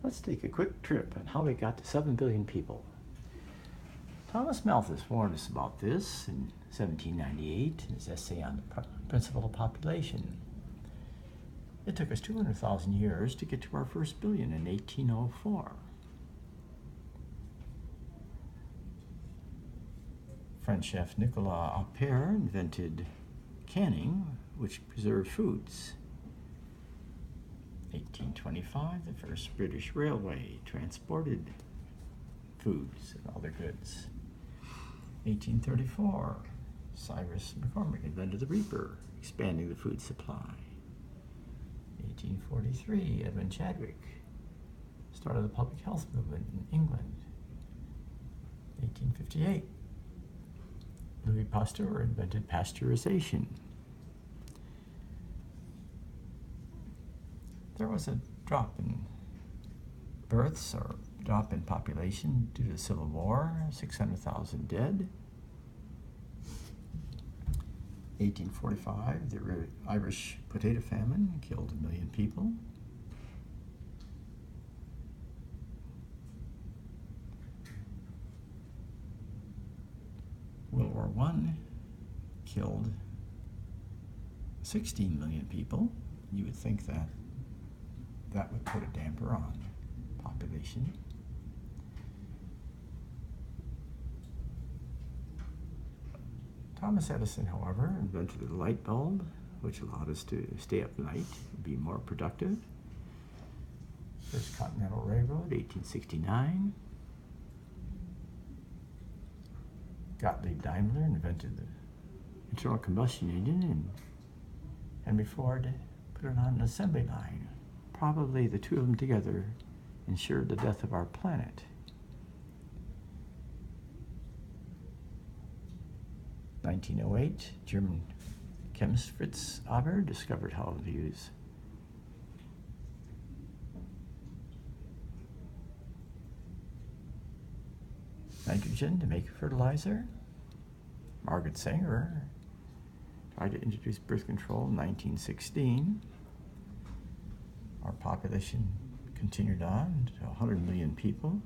Let's take a quick trip on how we got to 7 billion people. Thomas Malthus warned us about this in 1798 in his essay on the principle of population. It took us 200,000 years to get to our first billion in 1804. French chef Nicolas Appert invented canning, which preserved foods. 1825, the first British railway transported foods and other goods. 1834, Cyrus McCormick invented the reaper, expanding the food supply. 1843, Edmund Chadwick started the public health movement in England. 1858, Louis Pasteur invented pasteurization. There was a drop in births or drop in population due to the Civil War, 600,000 dead. 1845, the Irish potato famine killed 1 million people. World War I killed 16 million people. You would think that would put a damper on population. Thomas Edison, however, invented the light bulb, which allowed us to stay up night and be more productive. First Continental Railroad, 1869. Gottlieb Daimler invented the internal combustion engine, and Henry Ford put it on an assembly line. Probably the two of them together ensured the death of our planet. 1908, German chemist Fritz Haber discovered how to use nitrogen to make fertilizer. Margaret Sanger tried to introduce birth control in 1916. Our population continued on to 100 million people.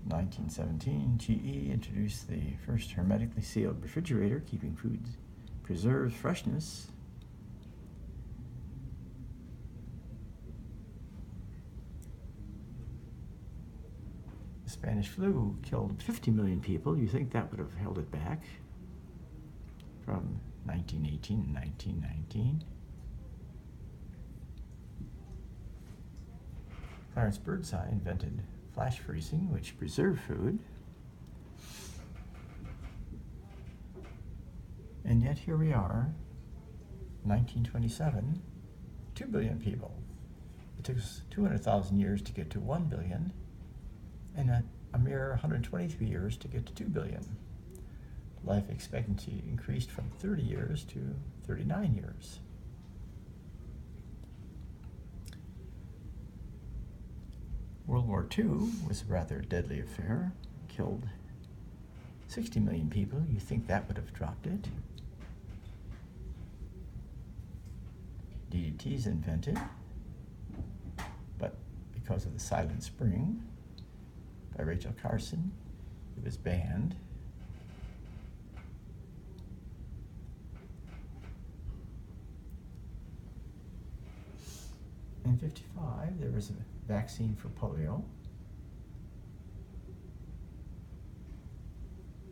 1917, GE introduced the first hermetically sealed refrigerator, keeping foods preserves freshness. The Spanish flu killed 50 million people. You think that would have held it back from 1918 and 1919. Clarence Birdseye invented flash freezing, which preserved food. And yet here we are, 1927, 2 billion people. It took us 200,000 years to get to 1 billion, and a mere 123 years to get to 2 billion. Life expectancy increased from 30 years to 39 years. World War II was a rather deadly affair, killed 60 million people. You think that would have dropped it. DDT is invented, but because of the Silent Spring by Rachel Carson, it was banned. In 1955, there was a vaccine for polio.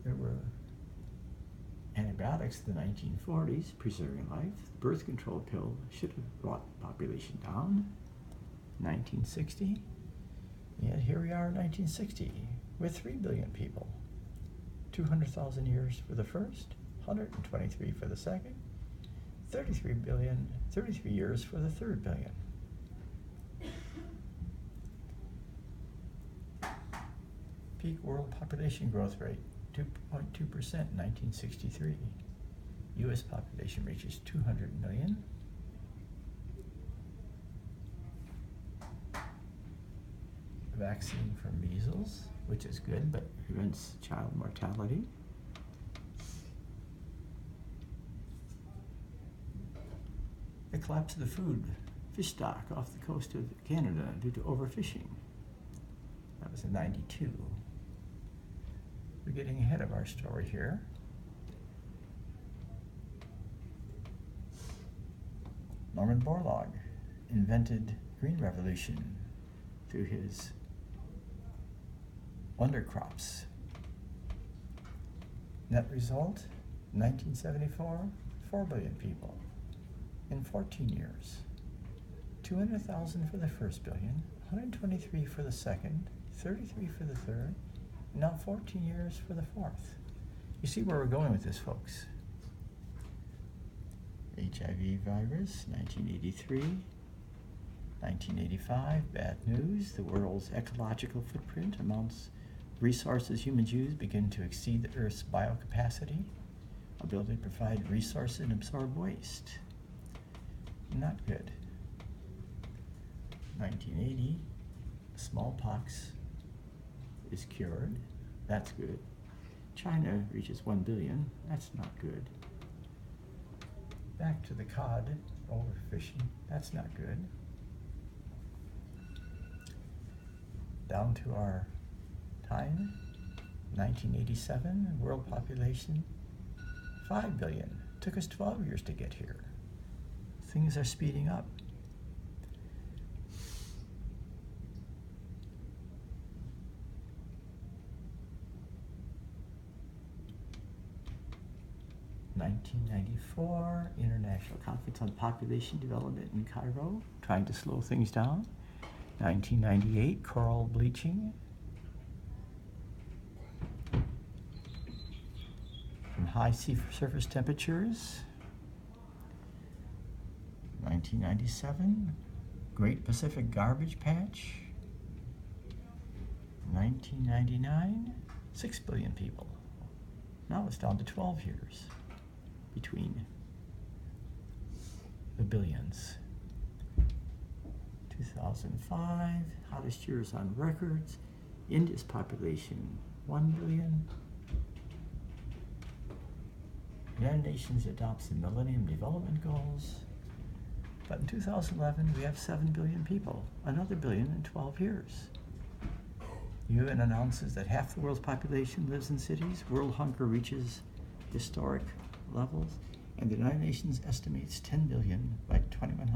There were antibiotics in the 1940s, preserving life. The birth control pill should have brought the population down. 1960, yet here we are in 1960 with 3 billion people. 200,000 years for the first, 123 for the second, 33 years for the third billion. Peak world population growth rate, 2.2% in 1963. U.S. population reaches 200 million. A vaccine for measles, which is good, but prevents child mortality. The collapse of the food fish stock off the coast of Canada due to overfishing. That was in 92. We're getting ahead of our story here. Norman Borlaug invented green revolution through his wonder crops. Net result, 1974, 4 billion people in 14 years. 200,000 for the first billion, 123 for the second, 33 for the third, and now 14 years for the fourth. You see where we're going with this, folks. HIV virus, 1983. 1985, bad news. The world's ecological footprint amounts resources humans use begin to exceed the Earth's biocapacity, ability to provide resources and absorb waste. Not good. 1980, smallpox is cured. That's good. China reaches 1 billion. That's not good. Back to the cod overfishing. That's not good. Down to our time, 1987, world population, 5 billion. Took us 12 years to get here. Things are speeding up. (1994) International Conference on Population Development in Cairo, trying to slow things down. 1998, coral bleaching. From high sea surface temperatures. 1997, Great Pacific Garbage Patch. 1999, 6 billion people. Now it's down to 12 years between the billions. 2005, hottest years on records. India's population, 1 billion. United Nations adopts the Millennium Development Goals. But in 2011, we have 7 billion people, another billion in 12 years. UN announces that half the world's population lives in cities. World hunger reaches historic levels, and the United Nations estimates 10 billion by 2100.